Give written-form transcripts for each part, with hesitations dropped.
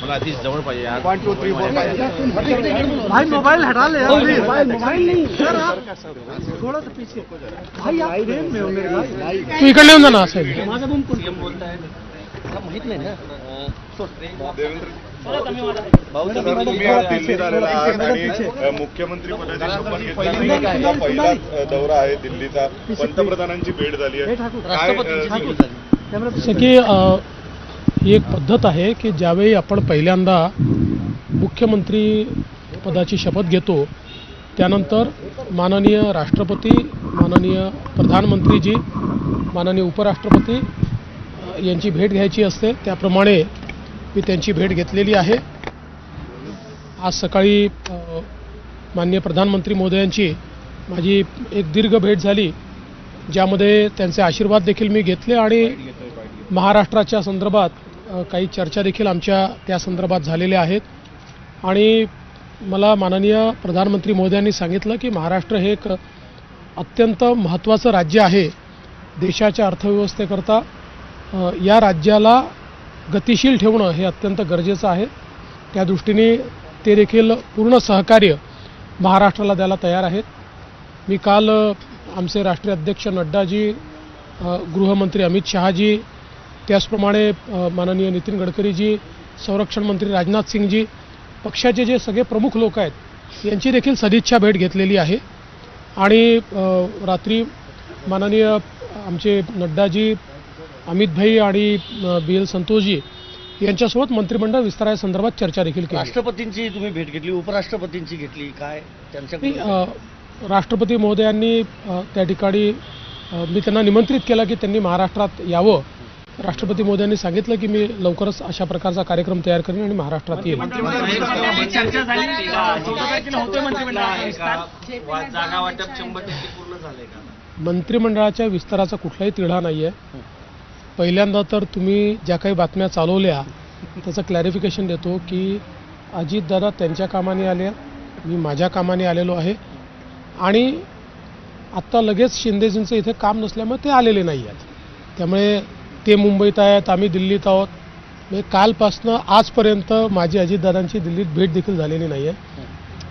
मला अति जवळ पाहिजे यार। 1 2 3 4 5 भाई मोबाइल हटा ले यार, मोबाइल नहीं सर, आप थोड़ा सा पीछे भाई, आप फ्रेम में हो मेरे भाई। तू इकडे येऊन जा ना साहेब। माझा बम कोण सीएम बोलताय माहित नाही ना। तुम्ही आज दिल्लीत आलेला आहात आणि मुख्यमंत्री पदाची शपथ घेतल्यानंतर पहिला दौरा आहे दिल्लीचा, पंतप्रधानांची भेट झाली आहे, की ही एक पद्धत आहे की ज्यावेळी आपण पहिल्यांदा मुख्यमंत्री पदाची शपथ घेतो त्यानंतर माननीय राष्ट्रपती, माननीय प्रधानमंत्रीजी, माननीय उपराष्ट्रपती यांची भेट घ्यायची असते। त्याप्रमाणे मी त्यांची भेट घेतलेली आहे। आज सकाळी माननीय प्रधानमंत्री महोदयांची माझी एक दीर्घ भेट झाली, ज्यामध्ये त्यांचे आशीर्वाद देखील मी घेतले आणि महाराष्ट्राच्या संदर्भात काही चर्चा देखील आमच्या त्या संदर्भात झालेल्या आहेत। आणि मला माननीय प्रधानमंत्री महोदयांनी सांगितलं की महाराष्ट्र हे एक अत्यंत महत्त्वाचं राज्य आहे देशाच्या अर्थव्यवस्थेकरता। या राज्याला गतिशील ठेवणं हे अत्यंत गरजेचं आहे। त्या दृष्टीने ते देखील पूर्ण सहकार्य महाराष्ट्राला द्यायला तयार आहेत। मी काल आमचे राष्ट्रीय अध्यक्ष नड्डाजी, गृहमंत्री अमित शहाजी, त्याचप्रमाणे माननीय नितीन गडकरीजी, संरक्षण मंत्री राजनाथ सिंगजी, पक्षाचे जे सगळे प्रमुख लोक आहेत यांची देखील सदिच्छा भेट घेतलेली आहे। आणि रात्री माननीय आमचे नड्डाजी, अमित भाई आणि BL संतोषजी यांच्यासोबत मंत्रिमंडळ विस्तारासंदर्भात चर्चा देखील केली। राष्ट्रपतींची तुम्ही भेट घेतली, उपराष्ट्रपतींची घेतली, काय त्यांच्या राष्ट्रपती महोदयांनी त्या ठिकाणी मी त्यांना निमंत्रित केलं की त्यांनी महाराष्ट्रात यावं। राष्ट्रपती महोदयांनी सांगितलं की मी लवकरच अशा प्रकारचा कार्यक्रम तयार करेन आणि महाराष्ट्रात येईल। मंत्रिमंडळाच्या विस्ताराचा कुठलाही तिढा नाही आहे। पहिल्यांदा तर तुम्ही ज्या काही बातम्या चालवल्या त्याचं क्लॅरिफिकेशन देतो की अजितदादा त्यांच्या कामाने आले, मी माझ्या कामाने आलेलो आहे आणि आत्ता लगेच शिंदेजींचं इथे काम नसल्यामुळे ते आलेले नाही आहेत। त्यामुळे ते मुंबईत आहेत, आम्ही दिल्लीत आहोत। म्हणजे कालपासनं आजपर्यंत माझी अजितदादांची दिल्लीत भेट देखील झालेली नाही आहे।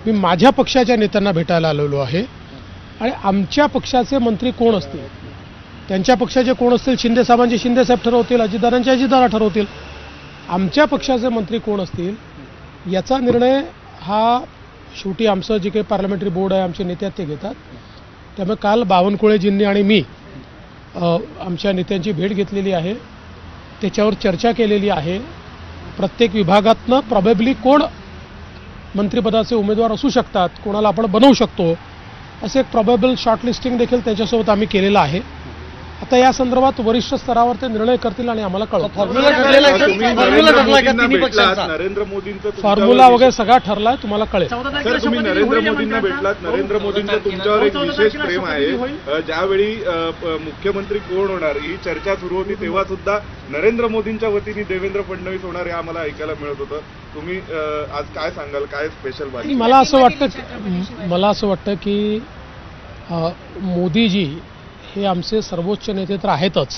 मी माझ्या पक्षाच्या नेत्यांना भेटायला आलेलो आहे आणि आमच्या पक्षाचे मंत्री कोण असतील, त्यांच्या पक्षाचे कोण असतील, शिंदे साहेबांचे शिंदेसाहेब ठरवतील, अजितदादांचे अजितदादा ठरवतील। आमच्या पक्षाचे मंत्री कोण असतील याचा निर्णय हा शेवटी आमचं जे काही पार्लमेंटरी बोर्ड आहे, आमचे नेते ते घेतात। त्यामुळे काल बावनकुळेजींनी आणि मी आमच्या नेत्यांची भेट घेतलेली आहे, त्याच्यावर चर्चा केलेली आहे। प्रत्येक विभागातनं प्रॉबेबली कोण मंत्रिपदाचे उमेदवार असू शकतात, कोणाला आपण बनवू शकतो, असे एक प्रॉबेबल शॉर्टलिस्टिंग देखील त्याच्यासोबत आम्ही केलेलं आहे। आता या संदर्भात वरिष्ठ स्तरावर ते निर्णय करतील आणि आम्हाला कळवतील। नरेंद्र मोदींचं फॉर्म्युला वगैरे सगळा ठरलाय, तुम्हाला कळेल। सर, तुम्ही नरेंद्र मोदींना भेटलात, नरेंद्र मोदींचं तुमच्यावर एक विशेष प्रेम आहे। ज्यावेळी मुख्यमंत्री कोण होणार ही चर्चा सुरू होती तेव्हा सुद्धा नरेंद्र मोदींच्या वतीने देवेंद्र फडणवीस होणार हे आम्हाला ऐकायला मिळत होतं। तुम्ही आज काय सांगाल, काय स्पेशल बातमी? मला असं वाटतं की मोदीजी हे आमचे सर्वोच्च नेते तर आहेतच,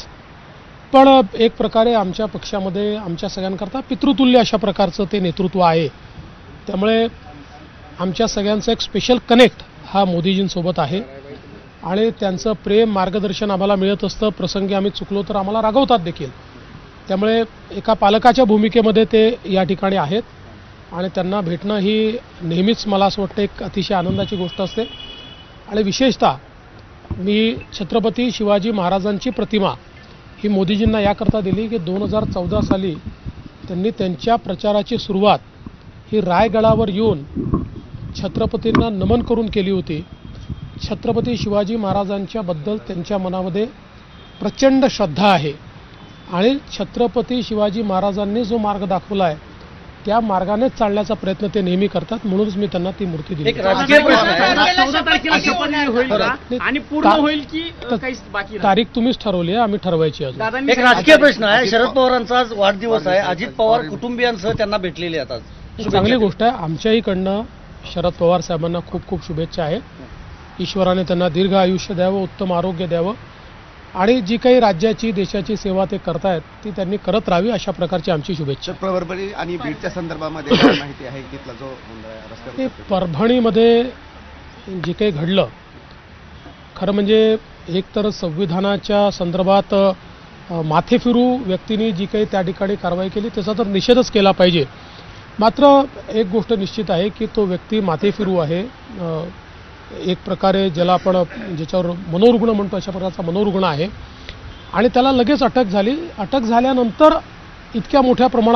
पण एक प्रकारे आमच्या पक्षामध्ये आमच्या सगळ्यांकरता पितृतुल्य अशा प्रकारचं ते नेतृत्व आहे। त्यामुळे आमच्या सगळ्यांचं एक स्पेशल कनेक्ट हा मोदीजींसोबत आहे आणि त्यांचं प्रेम, मार्गदर्शन आम्हाला मिळत असतं। प्रसंगी आम्ही चुकलो तर आम्हाला रागवतात देखील। त्यामुळे एका पालकाच्या भूमिकेमध्ये ते या ठिकाणी आहेत आणि त्यांना भेटणं ही नेहमीच मला असं वाटतं एक अतिशय आनंदाची गोष्ट असते। आणि विशेषतः मी छत्रपती शिवाजी महाराजांची प्रतिमा ही मोदीजींना याकरता दिली की 2014 साली त्यांनी त्यांच्या प्रचाराची सुरुवात ही रायगडावर येऊन छत्रपतींना नमन करून केली होती। छत्रपती शिवाजी महाराजांच्याबद्दल त्यांच्या मनामध्ये प्रचंड श्रद्धा आहे आणि छत्रपती शिवाजी महाराजांनी जो मार्ग दाखवला आहे त्या मार्गानेच चालण्याचा प्रयत्न ते नेहमी करतात। म्हणूनच मी त्यांना ती मूर्ती दिली। तारीख तुम्हीच ठरवली आहे, आम्ही ठरवायची अजून। एक राजकीय प्रश्न आहे, शरद पवारांचा आज वाढदिवस आहे, अजित पवार कुटुंबियांसह त्यांना भेटलेले आहेत आज। चांगली गोष्ट आहे। आमच्याहीकडनं शरद पवार साहेबांना खूप खूप शुभेच्छा आहेत। ईश्वराने त्यांना दीर्घ आयुष्य द्यावं, उत्तम आरोग्य द्यावं आणि जी काही राज्याची देशाची सेवा ते करतायत ती त्यांनी करत राहावी अशा प्रकारची आमची शुभेच्छा. परभणी आणि बीडच्या संदर्भामध्ये काय माहिती आहे तिथला जो ते परभणीमध्ये जे काही घडलं खरं म्हणजे एक तर संविधानाच्या संदर्भात माथेफिरू व्यक्तींनी जी काही त्या ठिकाणी कारवाई केली त्याचा तर निषेधच केला पाहिजे. मात्र एक गोष्ट निश्चित आहे की तो व्यक्ती माथेफिरू आहे, एक प्रकारे ज्याला आपण ज्याच्यावर मनोरुग्ण म्हणतो अशा प्रकारचा मनोरुग्ण आहे आणि त्याला लगेच अटक झाली. अटक झाल्यानंतर इतक्या मोठ्या प्रमाणात